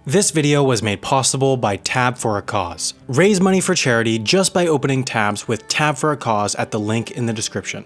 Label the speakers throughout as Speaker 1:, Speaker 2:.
Speaker 1: This video was made possible by Tab for a Cause. Raise money for charity just by opening tabs with Tab for a Cause at the link in the description.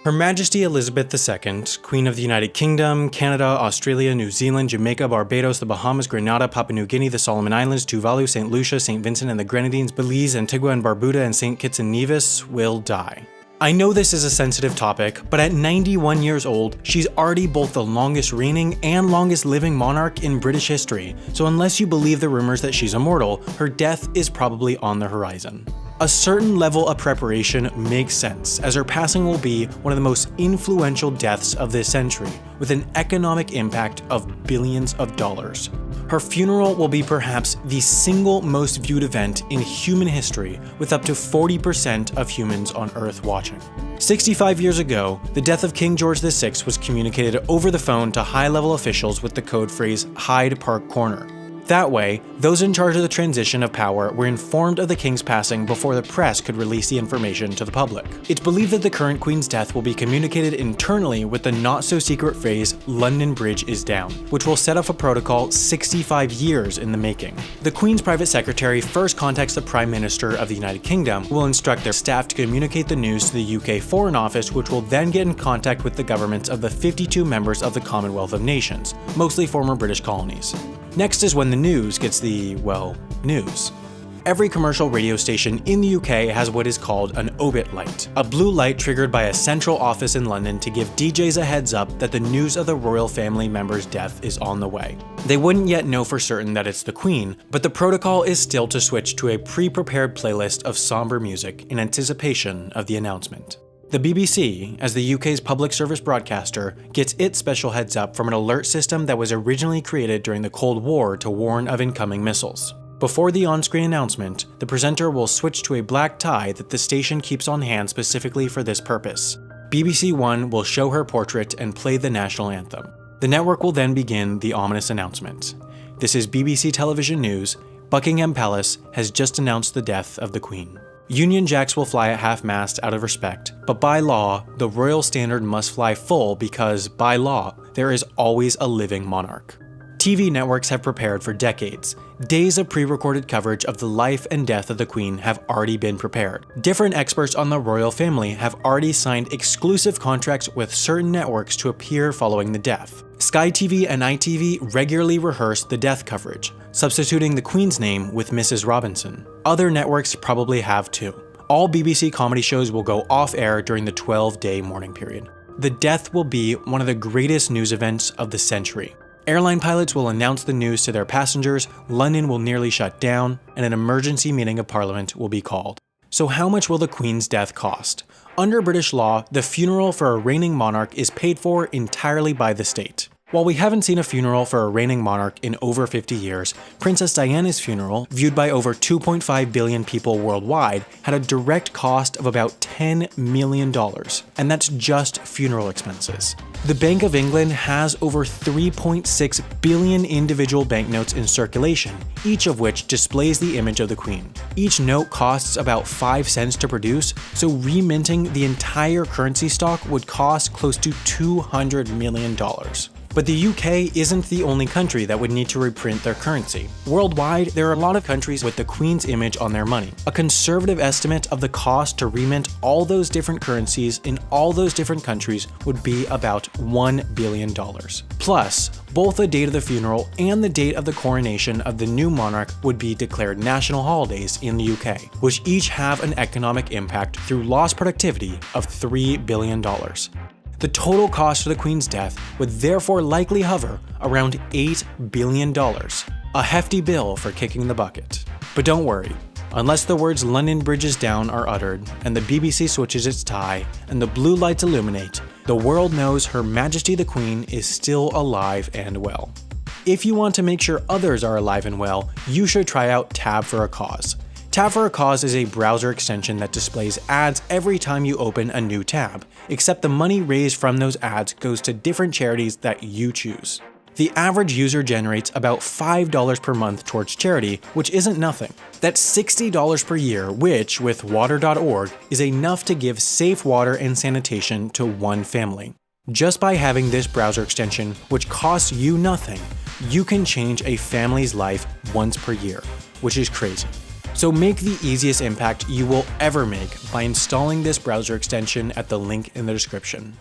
Speaker 1: Her Majesty Elizabeth II, Queen of the United Kingdom, Canada, Australia, New Zealand, Jamaica, Barbados, the Bahamas, Grenada, Papua New Guinea, the Solomon Islands, Tuvalu, St. Lucia, St. Vincent and the Grenadines, Belize, Antigua and Barbuda, and St. Kitts and Nevis will die. I know this is a sensitive topic, but at 91 years old, she's already both the longest reigning and longest living monarch in British history, so unless you believe the rumors that she's immortal, her death is probably on the horizon. A certain level of preparation makes sense, as her passing will be one of the most influential deaths of this century, with an economic impact of billions of dollars. Her funeral will be perhaps the single most viewed event in human history, with up to 40% of humans on Earth watching. 65 years ago, the death of King George VI was communicated over the phone to high-level officials with the code phrase Hyde Park Corner. That way, those in charge of the transition of power were informed of the king's passing before the press could release the information to the public. It's believed that the current queen's death will be communicated internally with the not-so-secret phrase, "London Bridge is down," which will set off a protocol 65 years in the making. The Queen's private secretary first contacts the Prime Minister of the United Kingdom, who will instruct their staff to communicate the news to the UK Foreign Office, which will then get in contact with the governments of the 52 members of the Commonwealth of Nations, mostly former British colonies. Next is when the news gets the, well, news. Every commercial radio station in the UK has what is called an obit light, a blue light triggered by a central office in London to give DJs a heads up that the news of the royal family member's death is on the way. They wouldn't yet know for certain that it's the Queen, but the protocol is still to switch to a pre-prepared playlist of somber music in anticipation of the announcement. The BBC, as the UK's public service broadcaster, gets its special heads up from an alert system that was originally created during the Cold War to warn of incoming missiles. Before the on-screen announcement, the presenter will switch to a black tie that the station keeps on hand specifically for this purpose. BBC One will show her portrait and play the national anthem. The network will then begin the ominous announcement. This is BBC Television News. Buckingham Palace has just announced the death of the Queen. Union Jacks will fly at half-mast out of respect, but by law, the royal standard must fly full because, by law, there is always a living monarch. TV networks have prepared for decades. Days of pre-recorded coverage of the life and death of the Queen have already been prepared. Different experts on the royal family have already signed exclusive contracts with certain networks to appear following the death. Sky TV and ITV regularly rehearse the death coverage, substituting the Queen's name with Mrs. Robinson. Other networks probably have too. All BBC comedy shows will go off-air during the 12-day mourning period. The death will be one of the greatest news events of the century. Airline pilots will announce the news to their passengers, London will nearly shut down, and an emergency meeting of Parliament will be called. So how much will the Queen's death cost? Under British law, the funeral for a reigning monarch is paid for entirely by the state. While we haven't seen a funeral for a reigning monarch in over 50 years, Princess Diana's funeral, viewed by over 2.5 billion people worldwide, had a direct cost of about $10 million, and that's just funeral expenses. The Bank of England has over 3.6 billion individual banknotes in circulation, each of which displays the image of the Queen. Each note costs about 5 cents to produce, so reminting the entire currency stock would cost close to $200 million. But the UK isn't the only country that would need to reprint their currency. Worldwide, there are a lot of countries with the Queen's image on their money. A conservative estimate of the cost to remint all those different currencies in all those different countries would be about $1 billion. Plus, both the date of the funeral and the date of the coronation of the new monarch would be declared national holidays in the UK, which each have an economic impact through lost productivity of $3 billion. The total cost for the Queen's death would therefore likely hover around $8 billion, a hefty bill for kicking the bucket. But don't worry, unless the words "London Bridge is down" are uttered, and the BBC switches its tie, and the blue lights illuminate, the world knows Her Majesty the Queen is still alive and well. If you want to make sure others are alive and well, you should try out Tab for a Cause. Tab for a Cause is a browser extension that displays ads every time you open a new tab, except the money raised from those ads goes to different charities that you choose. The average user generates about $5 per month towards charity, which isn't nothing. That's $60 per year, which, with water.org, is enough to give safe water and sanitation to one family. Just by having this browser extension, which costs you nothing, you can change a family's life once per year, which is crazy. So make the easiest impact you will ever make by installing this browser extension at the link in the description.